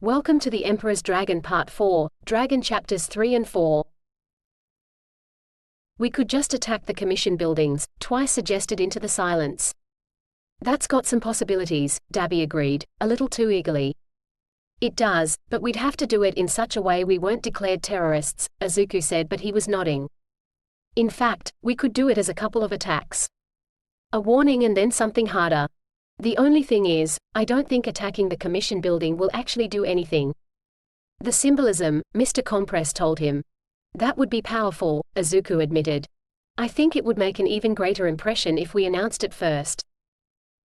Welcome to the Emperor's Dragon Part 4, Dragon Chapters 3 and 4. We could just attack the commission buildings, Twice suggested into the silence. That's got some possibilities, Dabi agreed, a little too eagerly. It does, but we'd have to do it in such a way we weren't declared terrorists, Izuku said, but he was nodding. In fact, we could do it as a couple of attacks. A warning and then something harder. The only thing is, I don't think attacking the commission building will actually do anything. The symbolism, Mr. Compress told him. That would be powerful, Izuku admitted. I think it would make an even greater impression if we announced it first.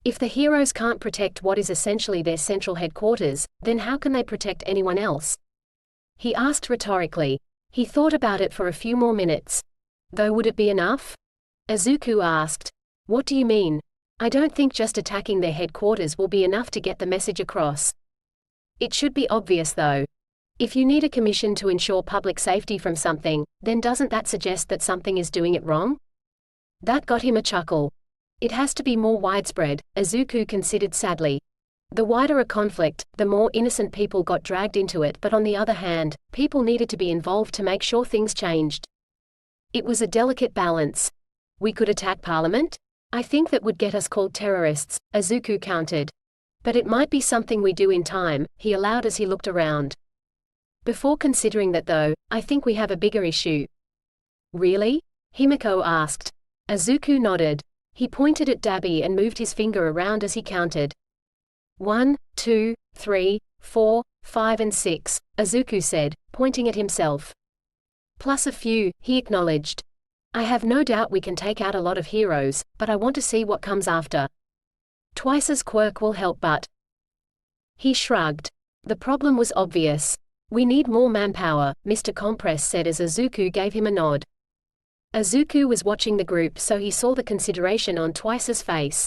If the heroes can't protect what is essentially their central headquarters, then how can they protect anyone else? He asked rhetorically. He thought about it for a few more minutes. Though would it be enough? Izuku asked. What do you mean? I don't think just attacking their headquarters will be enough to get the message across. It should be obvious though. If you need a commission to ensure public safety from something, then doesn't that suggest that something is doing it wrong? That got him a chuckle. It has to be more widespread, Izuku considered sadly. The wider a conflict, the more innocent people got dragged into it, but on the other hand, people needed to be involved to make sure things changed. It was a delicate balance. We could attack Parliament? I think that would get us called terrorists, Izuku countered. But it might be something we do in time, he allowed as he looked around. Before considering that though, I think we have a bigger issue. Really? Himiko asked. Izuku nodded. He pointed at Dabi and moved his finger around as he counted. 1, 2, 3, 4, 5 and 6, Izuku said, pointing at himself. Plus a few, he acknowledged. I have no doubt we can take out a lot of heroes, but I want to see what comes after. Twice's quirk will help but... He shrugged. The problem was obvious. We need more manpower, Mr. Compress said as Izuku gave him a nod. Izuku was watching the group so he saw the consideration on Twice's face.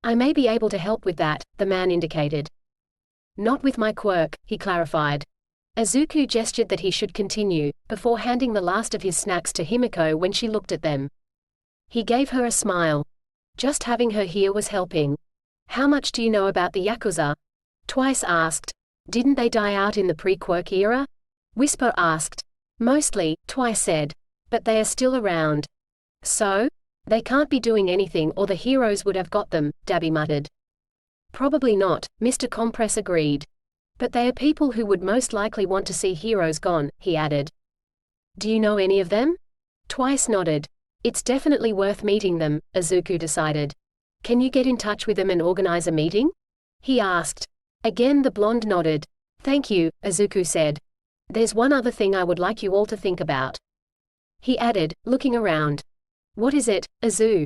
I may be able to help with that, the man indicated. Not with my quirk, he clarified. Izuku gestured that he should continue, before handing the last of his snacks to Himiko when she looked at them. He gave her a smile. Just having her here was helping. How much do you know about the Yakuza? Twice asked. Didn't they die out in the pre-quirk era? Whisper asked. Mostly, Twice said. But they are still around. So? They can't be doing anything or the heroes would have got them, Dabi muttered. Probably not, Mr. Compress agreed. But they are people who would most likely want to see heroes gone, he added. Do you know any of them? Twice nodded. It's definitely worth meeting them, Izuku decided. Can you get in touch with them and organize a meeting? He asked. Again the blonde nodded. Thank you, Izuku said. There's one other thing I would like you all to think about. He added, looking around. What is it, Izu?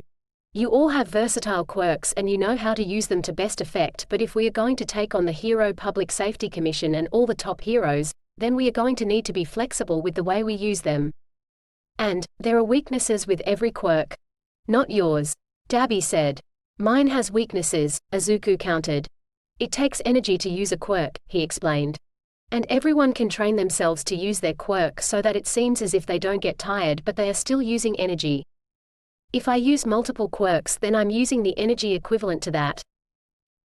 You all have versatile quirks and you know how to use them to best effect, but if we are going to take on the Hero Public Safety Commission and all the top heroes, then we are going to need to be flexible with the way we use them. And, there are weaknesses with every quirk. Not yours. Dabi said. Mine has weaknesses, Izuku countered. It takes energy to use a quirk, he explained. And everyone can train themselves to use their quirk so that it seems as if they don't get tired but they are still using energy. If I use multiple quirks then I'm using the energy equivalent to that.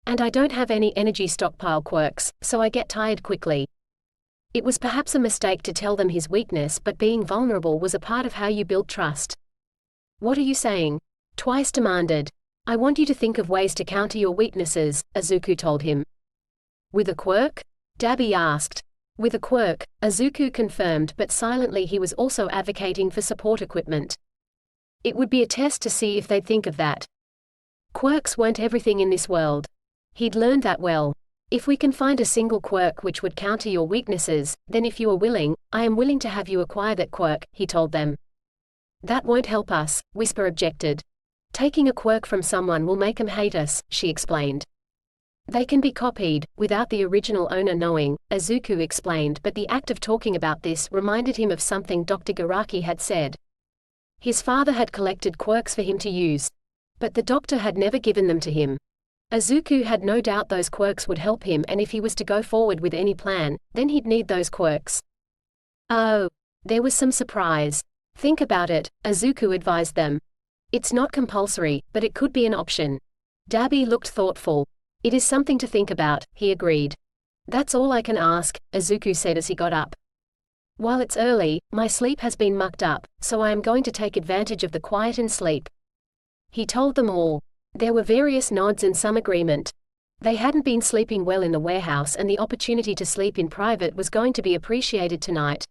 And I don't have any energy stockpile quirks, so I get tired quickly. It was perhaps a mistake to tell them his weakness, but being vulnerable was a part of how you build trust. What are you saying? Twice demanded. I want you to think of ways to counter your weaknesses, Izuku told him. With a quirk? Dabi asked. With a quirk, Izuku confirmed, but silently he was also advocating for support equipment. It would be a test to see if they'd think of that. Quirks weren't everything in this world. He'd learned that well. If we can find a single quirk which would counter your weaknesses, then if you are willing, I am willing to have you acquire that quirk, he told them. That won't help us, Whisper objected. Taking a quirk from someone will make them hate us, she explained. They can be copied, without the original owner knowing, Izuku explained, but the act of talking about this reminded him of something Dr. Garaki had said. His father had collected quirks for him to use. But the doctor had never given them to him. Izuku had no doubt those quirks would help him, and if he was to go forward with any plan, then he'd need those quirks. Oh. There was some surprise. Think about it, Izuku advised them. It's not compulsory, but it could be an option. Dabi looked thoughtful. It is something to think about, he agreed. That's all I can ask, Izuku said as he got up. While it's early, my sleep has been mucked up, so I am going to take advantage of the quiet and sleep. He told them all. There were various nods and some agreement. They hadn't been sleeping well in the warehouse, and the opportunity to sleep in private was going to be appreciated tonight.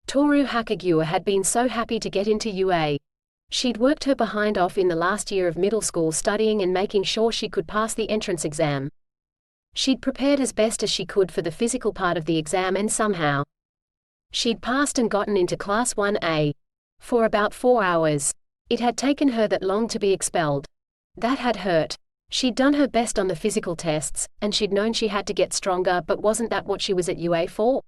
Toru Hakagiwa had been so happy to get into UA. She'd worked her behind off in the last year of middle school studying and making sure she could pass the entrance exam. She'd prepared as best as she could for the physical part of the exam, and somehow she'd passed and gotten into Class 1A. For about 4 hours. It had taken her that long to be expelled. That had hurt. She'd done her best on the physical tests, and she'd known she had to get stronger, but wasn't that what she was at UA for?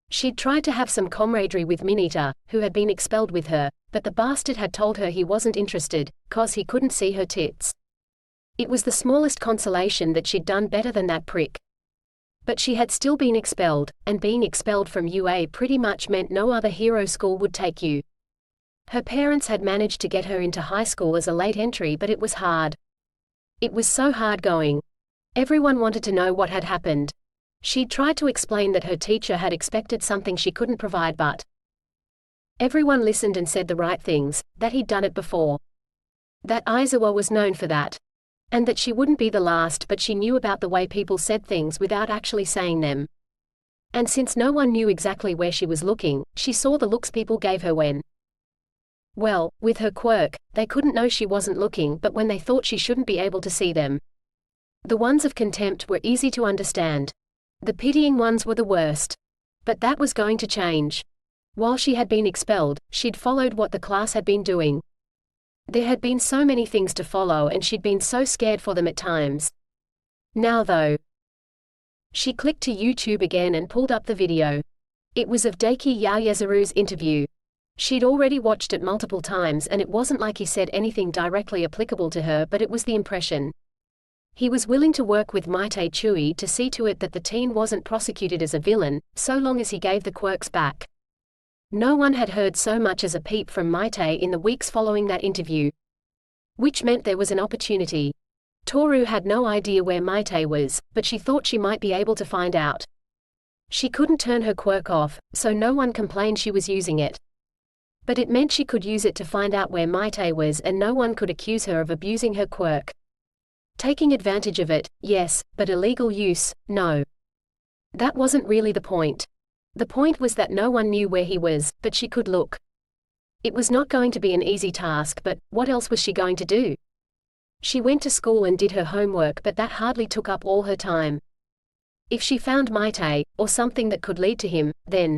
She'd tried to have some camaraderie with Mineta, who had been expelled with her, but the bastard had told her he wasn't interested, 'cause he couldn't see her tits. It was the smallest consolation that she'd done better than that prick. But she had still been expelled, and being expelled from UA pretty much meant no other hero school would take you. Her parents had managed to get her into high school as a late entry, but it was hard. It was so hard going. Everyone wanted to know what had happened. She'd tried to explain that her teacher had expected something she couldn't provide, but everyone listened and said the right things, that he'd done it before. That Aizawa was known for that. And that she wouldn't be the last, but she knew about the way people said things without actually saying them. And since no one knew exactly where she was looking, she saw the looks people gave her when, well, with her quirk, they couldn't know she wasn't looking, but when they thought she shouldn't be able to see them. The ones of contempt were easy to understand. The pitying ones were the worst. But that was going to change. While she had been expelled, she'd followed what the class had been doing. There had been so many things to follow, and she'd been so scared for them at times. Now though, she clicked to YouTube again and pulled up the video. It was of Daiki Yaoyazaru's interview. She'd already watched it multiple times, and it wasn't like he said anything directly applicable to her, but it was the impression. He was willing to work with Maite Chui to see to it that the teen wasn't prosecuted as a villain, so long as he gave the quirks back. No one had heard so much as a peep from Maite in the weeks following that interview. Which meant there was an opportunity. Toru had no idea where Maite was, but she thought she might be able to find out. She couldn't turn her quirk off, so no one complained she was using it. But it meant she could use it to find out where Maite was, and no one could accuse her of abusing her quirk. Taking advantage of it, yes, but illegal use, no. That wasn't really the point. The point was that no one knew where he was, but she could look. It was not going to be an easy task, but what else was she going to do? She went to school and did her homework, but that hardly took up all her time. If she found Maite, or something that could lead to him, then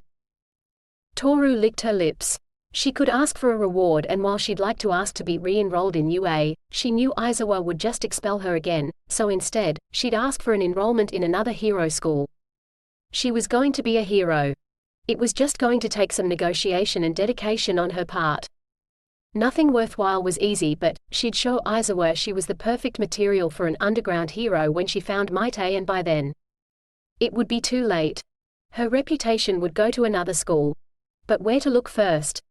Toru licked her lips. She could ask for a reward, and while she'd like to ask to be re-enrolled in UA, she knew Aizawa would just expel her again, so instead, she'd ask for an enrollment in another hero school. She was going to be a hero. It was just going to take some negotiation and dedication on her part. Nothing worthwhile was easy, but she'd show Aizawa she was the perfect material for an underground hero when she found Maite, and by then it would be too late. Her reputation would go to another school. But where to look first?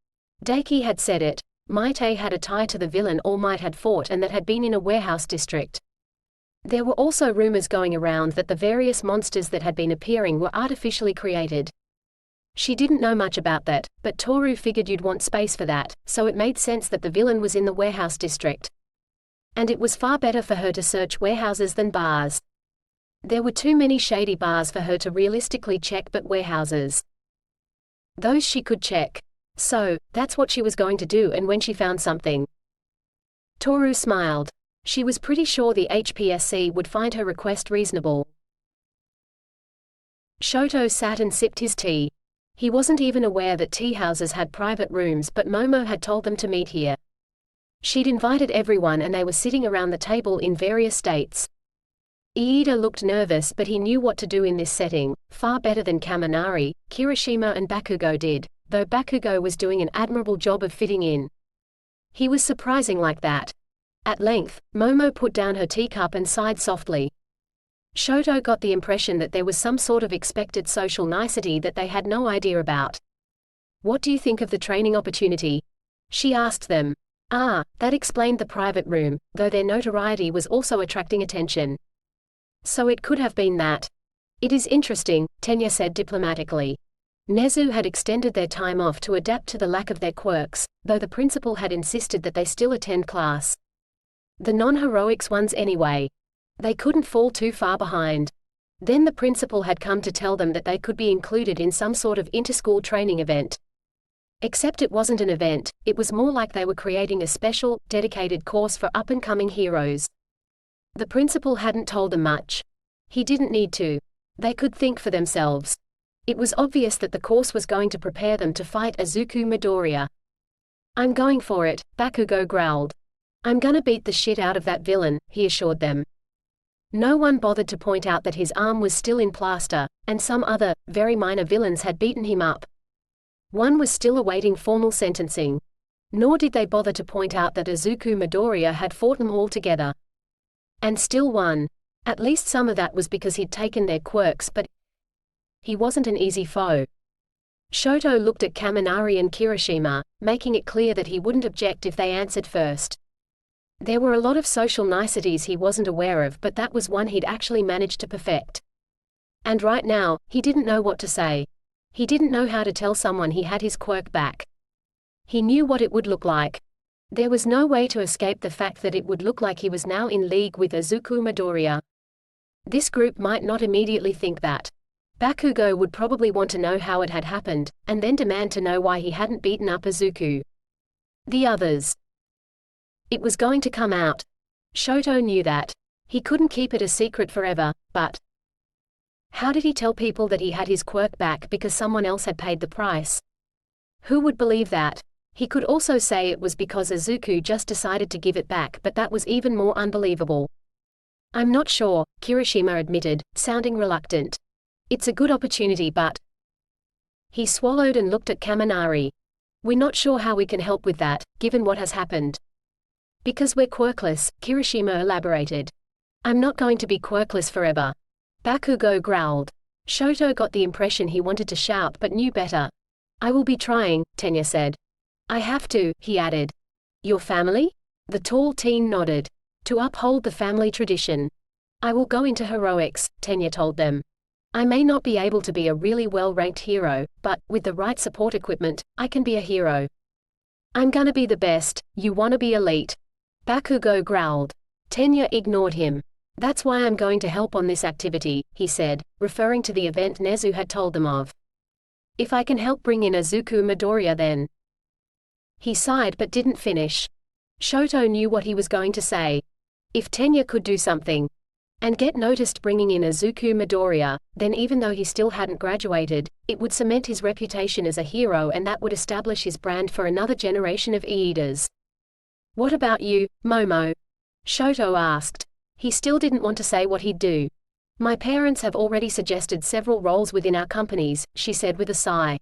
Daiki had said it. Maite had a tie to the villain All Might had fought, and that had been in a warehouse district. There were also rumors going around that the various monsters that had been appearing were artificially created. She didn't know much about that, but Toru figured you'd want space for that, so it made sense that the villain was in the warehouse district. And it was far better for her to search warehouses than bars. There were too many shady bars for her to realistically check, but warehouses, those she could check. So, that's what she was going to do, and when she found something, Toru smiled. She was pretty sure the HPSC would find her request reasonable. Shouto sat and sipped his tea. He wasn't even aware that tea houses had private rooms, but Momo had told them to meet here. She'd invited everyone, and they were sitting around the table in various states. Iida looked nervous, but he knew what to do in this setting, far better than Kaminari, Kirishima and Bakugo did, though Bakugo was doing an admirable job of fitting in. He was surprising like that. At length, Momo put down her teacup and sighed softly. Shouto got the impression that there was some sort of expected social nicety that they had no idea about. "What do you think of the training opportunity?" she asked them. That explained the private room, though their notoriety was also attracting attention. So it could have been that. It is interesting, Tenya said diplomatically. Nezu had extended their time off to adapt to the lack of their quirks, though the principal had insisted that they still attend class. The non-heroics ones anyway. They couldn't fall too far behind. Then the principal had come to tell them that they could be included in some sort of inter-school training event. Except it wasn't an event, it was more like they were creating a special, dedicated course for up-and-coming heroes. The principal hadn't told them much. He didn't need to. They could think for themselves. It was obvious that the course was going to prepare them to fight Izuku Midoriya. I'm going for it, Bakugo growled. I'm gonna beat the shit out of that villain, he assured them. No one bothered to point out that his arm was still in plaster, and some other, very minor villains had beaten him up. One was still awaiting formal sentencing. Nor did they bother to point out that Izuku Midoriya had fought them all together. And still won. At least some of that was because he'd taken their quirks, but he wasn't an easy foe. Shouto looked at Kaminari and Kirishima, making it clear that he wouldn't object if they answered first. There were a lot of social niceties he wasn't aware of, but that was one he'd actually managed to perfect. And right now, he didn't know what to say. He didn't know how to tell someone he had his quirk back. He knew what it would look like. There was no way to escape the fact that it would look like he was now in league with Izuku Midoriya. This group might not immediately think that. Bakugo would probably want to know how it had happened, and then demand to know why he hadn't beaten up Izuku. The others. It was going to come out. Shouto knew that. He couldn't keep it a secret forever, but how did he tell people that he had his quirk back because someone else had paid the price? Who would believe that? He could also say it was because Izuku just decided to give it back, but that was even more unbelievable. I'm not sure, Kirishima admitted, sounding reluctant. It's a good opportunity, but he swallowed and looked at Kaminari. We're not sure how we can help with that, given what has happened. Because we're quirkless, Kirishima elaborated. I'm not going to be quirkless forever. Bakugo growled. Shouto got the impression he wanted to shout but knew better. I will be trying, Tenya said. I have to, he added. Your family? The tall teen nodded. To uphold the family tradition. I will go into heroics, Tenya told them. I may not be able to be a really well-ranked hero, but, with the right support equipment, I can be a hero. I'm gonna be the best, you wanna be elite. Bakugo growled. Tenya ignored him. That's why I'm going to help on this activity, he said, referring to the event Nezu had told them of. If I can help bring in Izuku Midoriya then. He sighed but didn't finish. Shouto knew what he was going to say. If Tenya could do something and get noticed bringing in Izuku Midoriya, then even though he still hadn't graduated, it would cement his reputation as a hero, and that would establish his brand for another generation of Iidas. What about you, Momo? Shouto asked. He still didn't want to say what he'd do. My parents have already suggested several roles within our companies, she said with a sigh.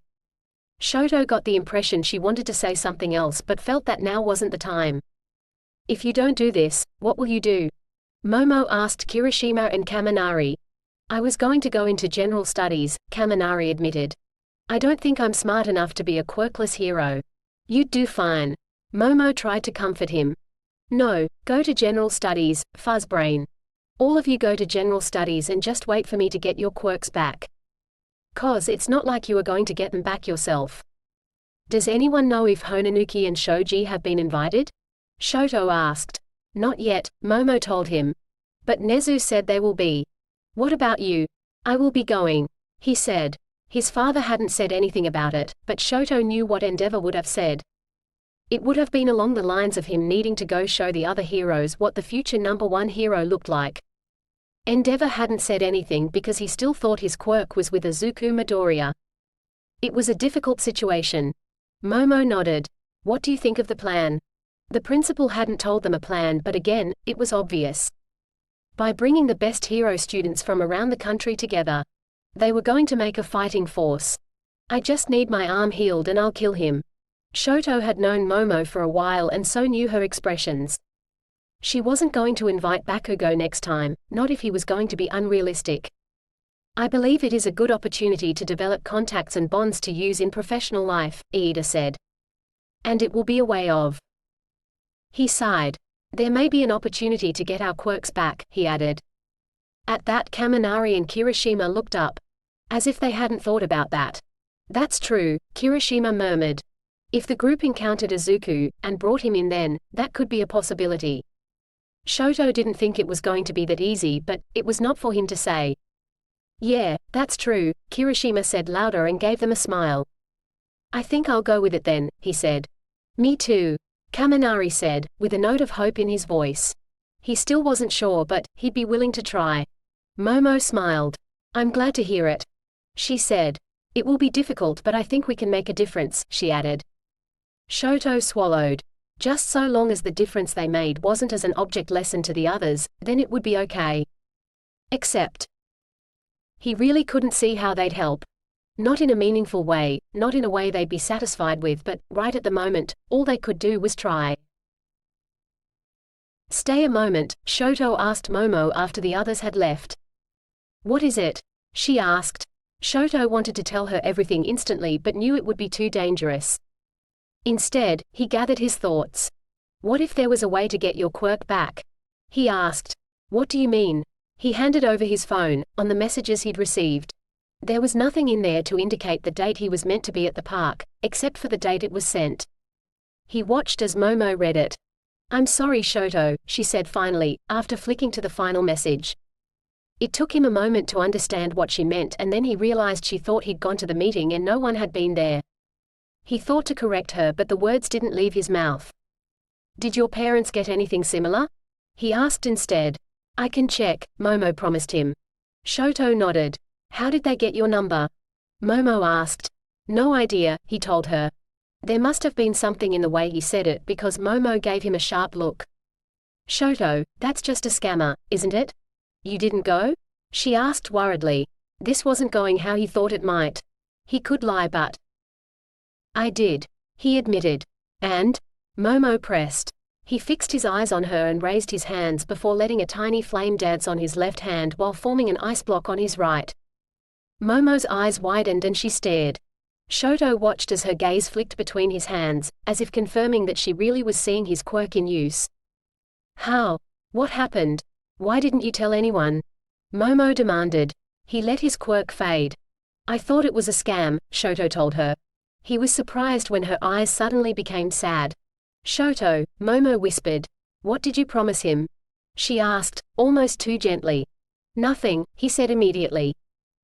Shouto got the impression she wanted to say something else but felt that now wasn't the time. If you don't do this, what will you do? Momo asked Kirishima and Kaminari. I was going to go into general studies, Kaminari admitted. I don't think I'm smart enough to be a quirkless hero. You'd do fine. Momo tried to comfort him. No, go to general studies, fuzzbrain. All of you go to general studies and just wait for me to get your quirks back. 'Cause it's not like you are going to get them back yourself. Does anyone know if Honanuki and Shoji have been invited? Shouto asked. Not yet, Momo told him. But Nezu said they will be. What about you? I will be going, he said. His father hadn't said anything about it, but Shouto knew what Endeavor would have said. It would have been along the lines of him needing to go show the other heroes what the future #1 hero looked like. Endeavor hadn't said anything because he still thought his quirk was with Izuku Midoriya. It was a difficult situation. Momo nodded. What do you think of the plan? The principal hadn't told them a plan, but again, it was obvious. By bringing the best hero students from around the country together, they were going to make a fighting force. I just need my arm healed and I'll kill him. Shouto had known Momo for a while and so knew her expressions. She wasn't going to invite Bakugo next time, not if he was going to be unrealistic. I believe it is a good opportunity to develop contacts and bonds to use in professional life, Iida said. And it will be a way of. He sighed. There may be an opportunity to get our quirks back, he added. At that, Kaminari and Kirishima looked up. As if they hadn't thought about that. That's true, Kirishima murmured. If the group encountered Izuku, and brought him in then, that could be a possibility. Shouto didn't think it was going to be that easy, but it was not for him to say. Yeah, that's true, Kirishima said louder and gave them a smile. I think I'll go with it then, he said. Me too, Kaminari said, with a note of hope in his voice. He still wasn't sure, but he'd be willing to try. Momo smiled. I'm glad to hear it, she said. It will be difficult, but I think we can make a difference, she added. Shouto swallowed. Just so long as the difference they made wasn't as an object lesson to the others, then it would be okay. Except he really couldn't see how they'd help. Not in a meaningful way, not in a way they'd be satisfied with, but, right at the moment, all they could do was try. Stay a moment, Shouto asked Momo after the others had left. What is it? She asked. Shouto wanted to tell her everything instantly but knew it would be too dangerous. Instead, he gathered his thoughts. What if there was a way to get your quirk back? He asked. What do you mean? He handed over his phone, on the messages he'd received. There was nothing in there to indicate the date he was meant to be at the park, except for the date it was sent. He watched as Momo read it. I'm sorry, Shouto, she said finally, after flicking to the final message. It took him a moment to understand what she meant, and then he realized she thought he'd gone to the meeting and no one had been there. He thought to correct her, but the words didn't leave his mouth. Did your parents get anything similar? He asked instead. I can check, Momo promised him. Shouto nodded. How did they get your number? Momo asked. No idea, he told her. There must have been something in the way he said it, because Momo gave him a sharp look. Shouto, that's just a scammer, isn't it? You didn't go? She asked worriedly. This wasn't going how he thought it might. He could lie, but I did, he admitted. And? Momo pressed. He fixed his eyes on her and raised his hands before letting a tiny flame dance on his left hand while forming an ice block on his right. Momo's eyes widened and she stared. Shouto watched as her gaze flicked between his hands, as if confirming that she really was seeing his quirk in use. How? What happened? Why didn't you tell anyone? Momo demanded. He let his quirk fade. I thought it was a scam, Shouto told her. He was surprised when her eyes suddenly became sad. Shouto, Momo whispered. What did you promise him? She asked, almost too gently. Nothing, he said immediately.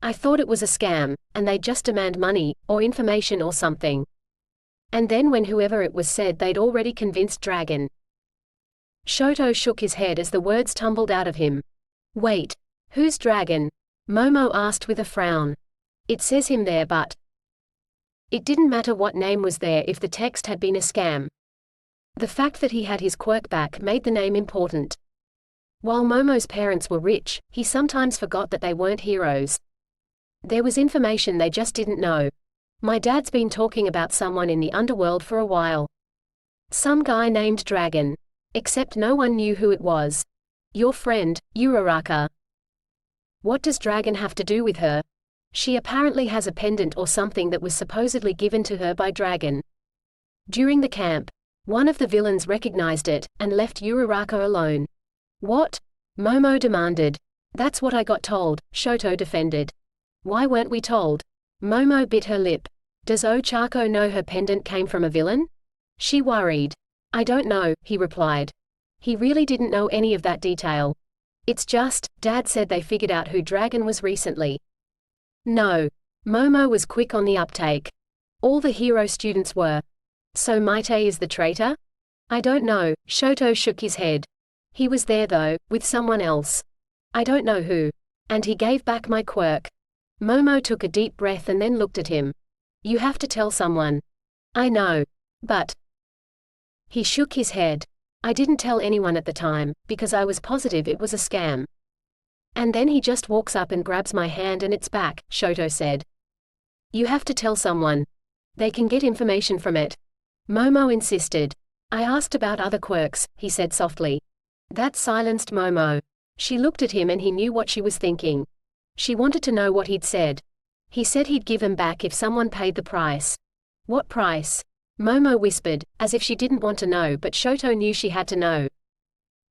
I thought it was a scam, and they'd just demand money, or information or something. And then when whoever it was said they'd already convinced Dragon. Shouto shook his head as the words tumbled out of him. Wait, who's Dragon? Momo asked with a frown. It says him there, but it didn't matter what name was there if the text had been a scam. The fact that he had his quirk back made the name important. While Momo's parents were rich, he sometimes forgot that they weren't heroes. There was information they just didn't know. My dad's been talking about someone in the underworld for a while. Some guy named Dragon. Except no one knew who it was. Your friend, Uraraka. What does Dragon have to do with her? She apparently has a pendant or something that was supposedly given to her by Dragon. During the camp, one of the villains recognized it, and left Uraraka alone. What? Momo demanded. That's what I got told, Shouto defended. Why weren't we told? Momo bit her lip. Does Ochako know her pendant came from a villain? She worried. I don't know, he replied. He really didn't know any of that detail. It's just, Dad said they figured out who Dragon was recently. No. Momo was quick on the uptake. All the hero students were. So Maite is the traitor? I don't know, Shouto shook his head. He was there though, with someone else. I don't know who. And he gave back my quirk. Momo took a deep breath and then looked at him. You have to tell someone. I know. But he shook his head. I didn't tell anyone at the time, because I was positive it was a scam. And then he just walks up and grabs my hand and it's back, Shouto said. You have to tell someone. They can get information from it. Momo insisted. I asked about other quirks, he said softly. That silenced Momo. She looked at him and he knew what she was thinking. She wanted to know what he'd said. He said he'd give him back if someone paid the price. What price? Momo whispered, as if she didn't want to know, but Shouto knew she had to know.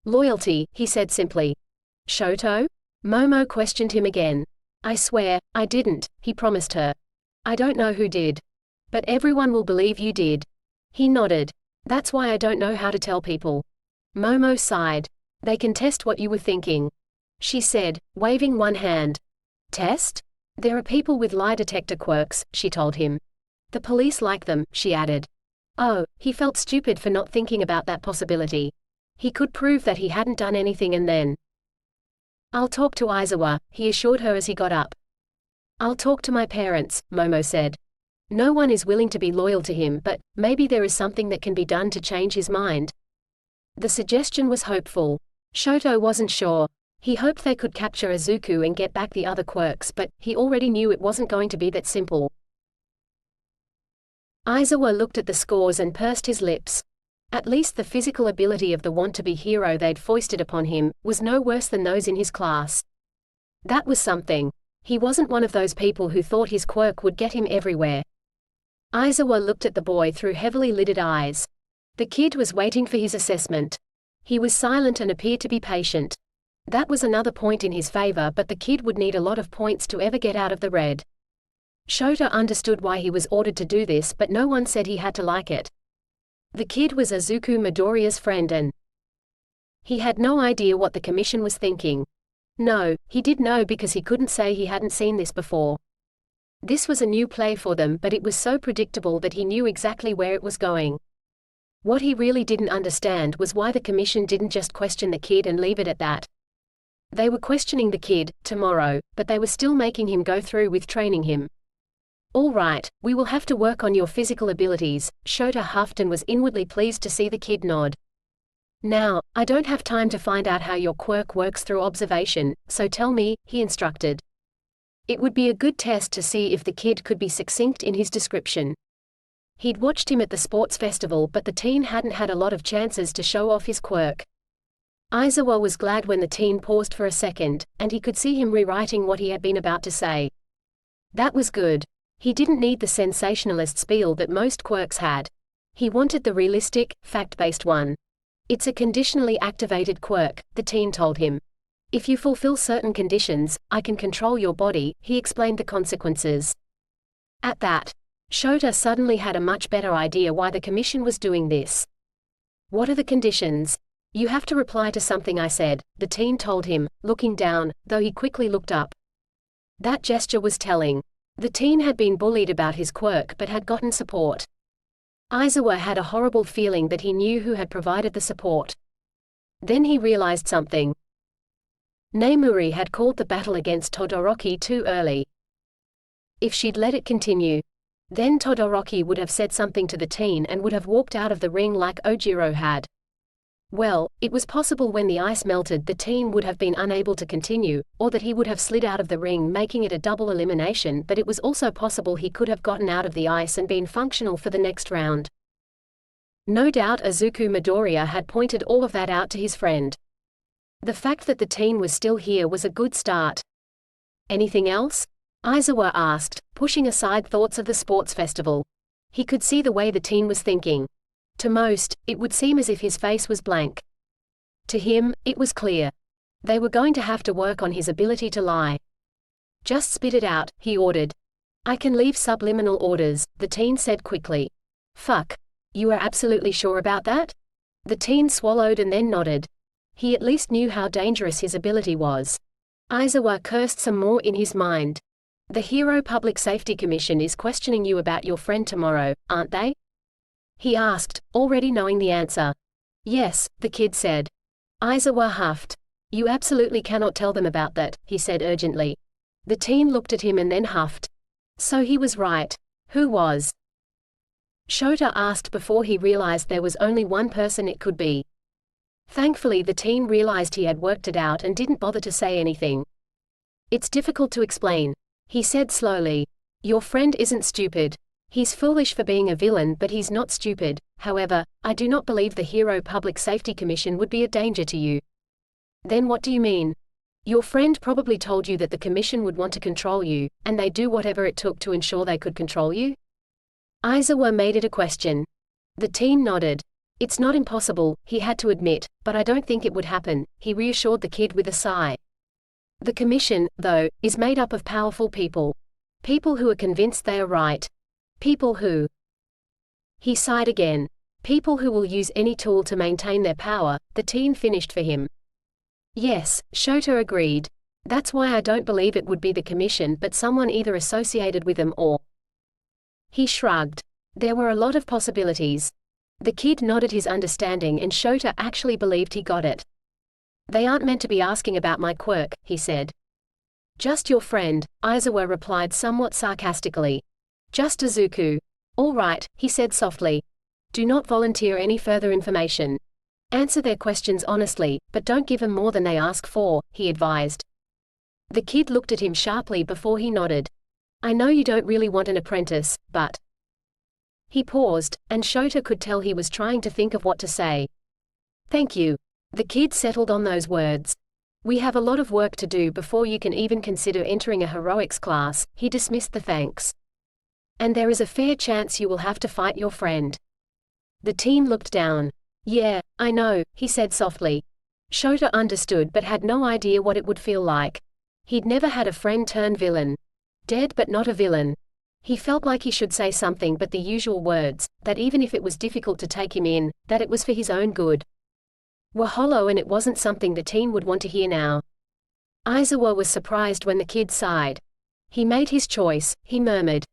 Loyalty, he said simply. Shouto? Momo questioned him again. I swear, I didn't, he promised her. I don't know who did. But everyone will believe you did. He nodded. That's why I don't know how to tell people. Momo sighed. They can test what you were thinking, she said, waving one hand. Test? There are people with lie detector quirks, she told him. The police like them, she added. Oh, he felt stupid for not thinking about that possibility. He could prove that he hadn't done anything and then. I'll talk to Aizawa, he assured her as he got up. I'll talk to my parents, Momo said. No one is willing to be loyal to him, but maybe there is something that can be done to change his mind. The suggestion was hopeful. Shouto wasn't sure. He hoped they could capture Izuku and get back the other quirks, but he already knew it wasn't going to be that simple. Aizawa looked at the scores and pursed his lips. At least the physical ability of the want-to-be hero they'd foisted upon him was no worse than those in his class. That was something. He wasn't one of those people who thought his quirk would get him everywhere. Aizawa looked at the boy through heavily lidded eyes. The kid was waiting for his assessment. He was silent and appeared to be patient. That was another point in his favor, but the kid would need a lot of points to ever get out of the red. Shouto understood why he was ordered to do this, but no one said he had to like it. The kid was Izuku Midoriya's friend and he had no idea what the commission was thinking. No, he did know because he couldn't say he hadn't seen this before. This was a new play for them, but it was so predictable that he knew exactly where it was going. What he really didn't understand was why the commission didn't just question the kid and leave it at that. They were questioning the kid, tomorrow, but they were still making him go through with training him. All right, we will have to work on your physical abilities, Shouto huffed and was inwardly pleased to see the kid nod. Now, I don't have time to find out how your quirk works through observation, so tell me, he instructed. It would be a good test to see if the kid could be succinct in his description. He'd watched him at the sports festival, but the teen hadn't had a lot of chances to show off his quirk. Aizawa was glad when the teen paused for a second, and he could see him rewriting what he had been about to say. That was good. He didn't need the sensationalist spiel that most quirks had. He wanted the realistic, fact-based one. It's a conditionally activated quirk, the teen told him. If you fulfill certain conditions, I can control your body, he explained the consequences. At that, Shouto suddenly had a much better idea why the commission was doing this. What are the conditions? You have to reply to something I said, the teen told him, looking down, though he quickly looked up. That gesture was telling. The teen had been bullied about his quirk but had gotten support. Aizawa had a horrible feeling that he knew who had provided the support. Then he realized something. Neimuri had called the battle against Todoroki too early. If she'd let it continue, then Todoroki would have said something to the teen and would have walked out of the ring like Ojiro had. Well, it was possible when the ice melted the teen would have been unable to continue, or that he would have slid out of the ring making it a double elimination, but it was also possible he could have gotten out of the ice and been functional for the next round. No doubt Izuku Midoriya had pointed all of that out to his friend. The fact that the teen was still here was a good start. Anything else? Aizawa asked, pushing aside thoughts of the sports festival. He could see the way the teen was thinking. To most, it would seem as if his face was blank. To him, it was clear. They were going to have to work on his ability to lie. Just spit it out, he ordered. I can leave subliminal orders, the teen said quickly. Fuck. You are absolutely sure about that? The teen swallowed and then nodded. He at least knew how dangerous his ability was. Aizawa cursed some more in his mind. The Hero Public Safety Commission is questioning you about your friend tomorrow, aren't they? He asked, already knowing the answer. Yes, the kid said. Aizawa huffed. You absolutely cannot tell them about that, he said urgently. The teen looked at him and then huffed. So he was right. Who was? Shouto asked before he realized there was only one person it could be. Thankfully the teen realized he had worked it out and didn't bother to say anything. It's difficult to explain, he said slowly. Your friend isn't stupid. He's foolish for being a villain, but he's not stupid. However, I do not believe the Hero Public Safety Commission would be a danger to you. Then what do you mean? Your friend probably told you that the commission would want to control you, and they'd do whatever it took to ensure they could control you? Aizawa made it a question. The teen nodded. It's not impossible, he had to admit, but I don't think it would happen, he reassured the kid with a sigh. The commission, though, is made up of powerful people. People who are convinced they are right. People who... He sighed again. People who will use any tool to maintain their power. The teen finished for him. Yes, Shouto agreed. That's why I don't believe it would be the commission but someone either associated with them or... He shrugged. There were a lot of possibilities. The kid nodded his understanding and Shouto actually believed he got it. They aren't meant to be asking about my quirk, he said. Just your friend, Aizawa replied somewhat sarcastically. Just Izuku. All right, he said softly. Do not volunteer any further information. Answer their questions honestly, but don't give them more than they ask for, he advised. The kid looked at him sharply before he nodded. I know you don't really want an apprentice, but... He paused, and Shouto could tell he was trying to think of what to say. Thank you. The kid settled on those words. We have a lot of work to do before you can even consider entering a heroics class. He dismissed the thanks. And there is a fair chance you will have to fight your friend. The teen looked down. Yeah, I know, he said softly. Shouto understood but had no idea what it would feel like. He'd never had a friend turn villain. Dead but not a villain. He felt like he should say something but the usual words, that even if it was difficult to take him in, that it was for his own good. Were hollow and it wasn't something the teen would want to hear now. Aizawa was surprised when the kid sighed. He made his choice, he murmured.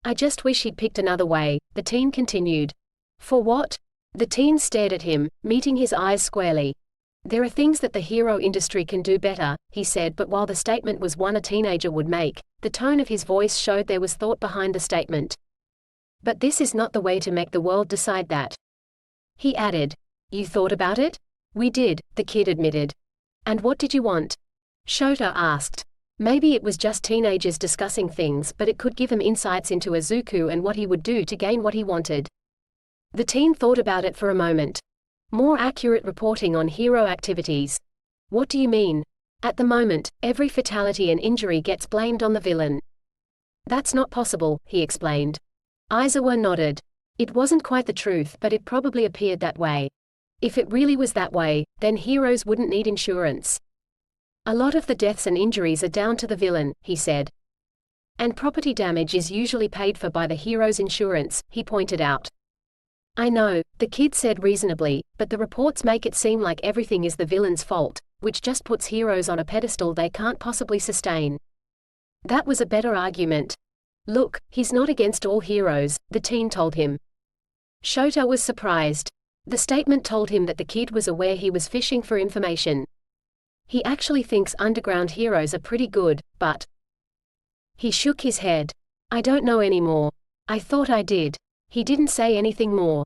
I just wish he'd picked another way, the teen continued. For what? The teen stared at him, meeting his eyes squarely. There are things that the hero industry can do better, he said, but while the statement was one a teenager would make, the tone of his voice showed there was thought behind the statement. But this is not the way to make the world decide that. He added. You thought about it? We did, the kid admitted. And what did you want? Shouto asked. Maybe it was just teenagers discussing things, but it could give him insights into Izuku and what he would do to gain what he wanted. The teen thought about it for a moment. More accurate reporting on hero activities. What do you mean? At the moment, every fatality and injury gets blamed on the villain. That's not possible, he explained. Aizawa nodded. It wasn't quite the truth, but it probably appeared that way. If it really was that way, then heroes wouldn't need insurance. A lot of the deaths and injuries are down to the villain, he said. And property damage is usually paid for by the hero's insurance, he pointed out. I know, the kid said reasonably, but the reports make it seem like everything is the villain's fault, which just puts heroes on a pedestal they can't possibly sustain. That was a better argument. Look, he's not against all heroes, the teen told him. Shouto was surprised. The statement told him that the kid was aware he was fishing for information. He actually thinks underground heroes are pretty good, but... He shook his head. I don't know anymore. I thought I did. He didn't say anything more.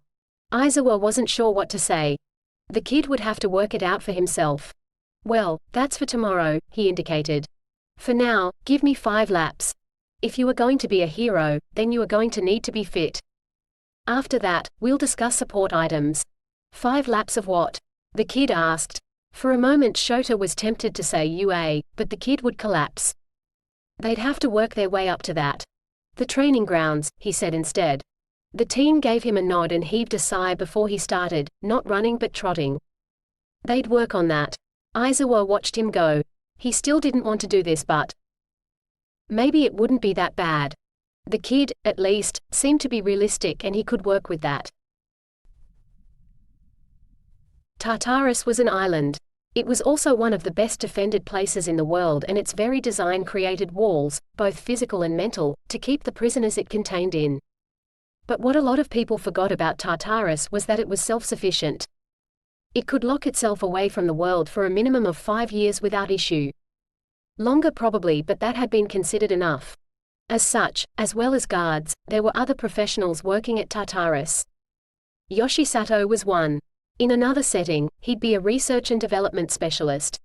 Aizawa wasn't sure what to say. The kid would have to work it out for himself. Well, that's for tomorrow, he indicated. For now, give me 5 laps. If you are going to be a hero, then you are going to need to be fit. After that, we'll discuss support items. 5 laps of what? The kid asked. For a moment Shouto was tempted to say UA, but the kid would collapse. They'd have to work their way up to that. The training grounds, he said instead. The teen gave him a nod and heaved a sigh before he started, not running but trotting. They'd work on that. Aizawa watched him go. He still didn't want to do this but... Maybe it wouldn't be that bad. The kid, at least, seemed to be realistic and he could work with that. Tartarus was an island. It was also one of the best defended places in the world and its very design created walls, both physical and mental, to keep the prisoners it contained in. But what a lot of people forgot about Tartarus was that it was self-sufficient. It could lock itself away from the world for a minimum of 5 years without issue. Longer probably, but that had been considered enough. As such, as well as guards, there were other professionals working at Tartarus. Yoshisato was one. In another setting, he'd be a research and development specialist.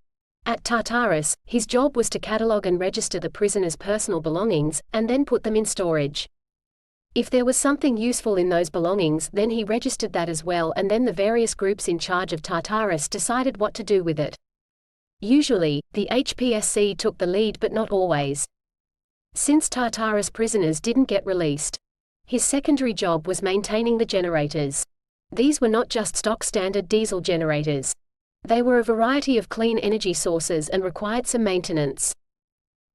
At Tartarus, his job was to catalog and register the prisoners' personal belongings, and then put them in storage. If there was something useful in those belongings, then he registered that as well, and then the various groups in charge of Tartarus decided what to do with it. Usually, the HPSC took the lead but not always. Since Tartarus prisoners didn't get released, his secondary job was maintaining the generators. These were not just stock standard diesel generators. They were a variety of clean energy sources and required some maintenance.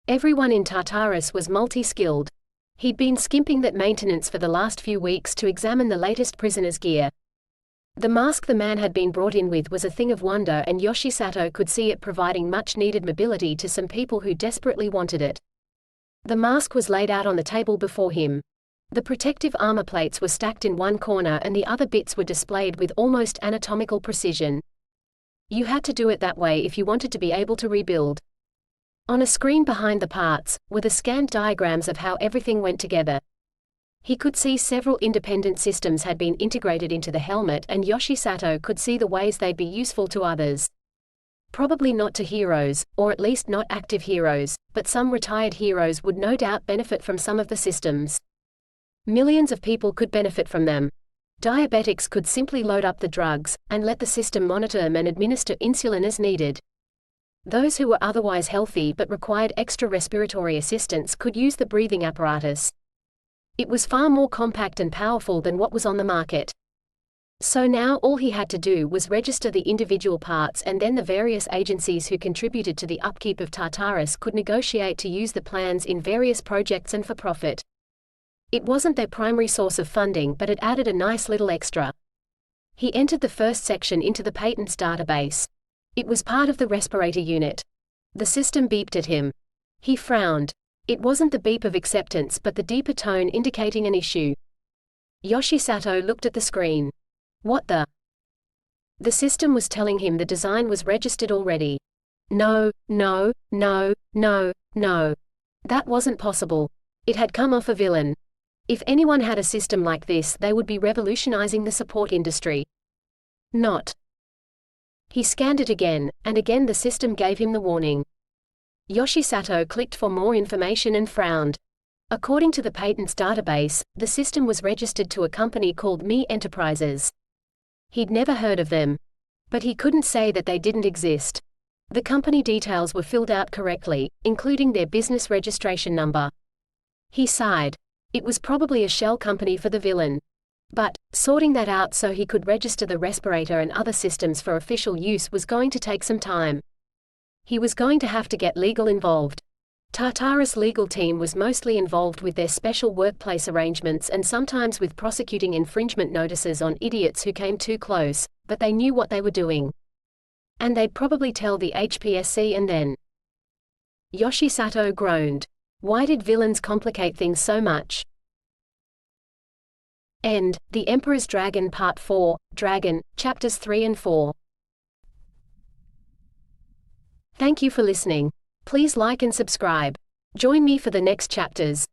Everyone in Tartarus was multi-skilled. He'd been skimping that maintenance for the last few weeks to examine the latest prisoner's gear. The mask the man had been brought in with was a thing of wonder, and Yoshisato could see it providing much-needed mobility to some people who desperately wanted it. The mask was laid out on the table before him. The protective armor plates were stacked in one corner and the other bits were displayed with almost anatomical precision. You had to do it that way if you wanted to be able to rebuild. On a screen behind the parts were the scanned diagrams of how everything went together. He could see several independent systems had been integrated into the helmet, and Yoshisato could see the ways they'd be useful to others. Probably not to heroes, or at least not active heroes, but some retired heroes would no doubt benefit from some of the systems. Millions of people could benefit from them. Diabetics could simply load up the drugs, and let the system monitor them and administer insulin as needed. Those who were otherwise healthy but required extra respiratory assistance could use the breathing apparatus. It was far more compact and powerful than what was on the market. So now all he had to do was register the individual parts, and then the various agencies who contributed to the upkeep of Tartarus could negotiate to use the plans in various projects and for profit. It wasn't their primary source of funding, but it added a nice little extra. He entered the first section into the patents database. It was part of the respirator unit. The system beeped at him. He frowned. It wasn't the beep of acceptance but the deeper tone indicating an issue. Yoshisato looked at the screen. What the? The system was telling him the design was registered already. No, no, no, no, no. That wasn't possible. It had come off a villain. If anyone had a system like this, they would be revolutionizing the support industry. Not. He scanned it again, and again the system gave him the warning. Yoshisato clicked for more information and frowned. According to the patents database, the system was registered to a company called MHA Enterprises. He'd never heard of them. But he couldn't say that they didn't exist. The company details were filled out correctly, including their business registration number. He sighed. It was probably a shell company for the villain. But, sorting that out so he could register the respirator and other systems for official use was going to take some time. He was going to have to get legal involved. Tartarus' legal team was mostly involved with their special workplace arrangements and sometimes with prosecuting infringement notices on idiots who came too close, but they knew what they were doing. And they'd probably tell the HPSC and then. Yoshisato groaned. Why did villains complicate things so much? End. The Emperor's Dragon Part 4, Dragon, Chapters 3 and 4. Thank you for listening. Please like and subscribe. Join me for the next chapters.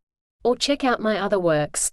Or check out my other works.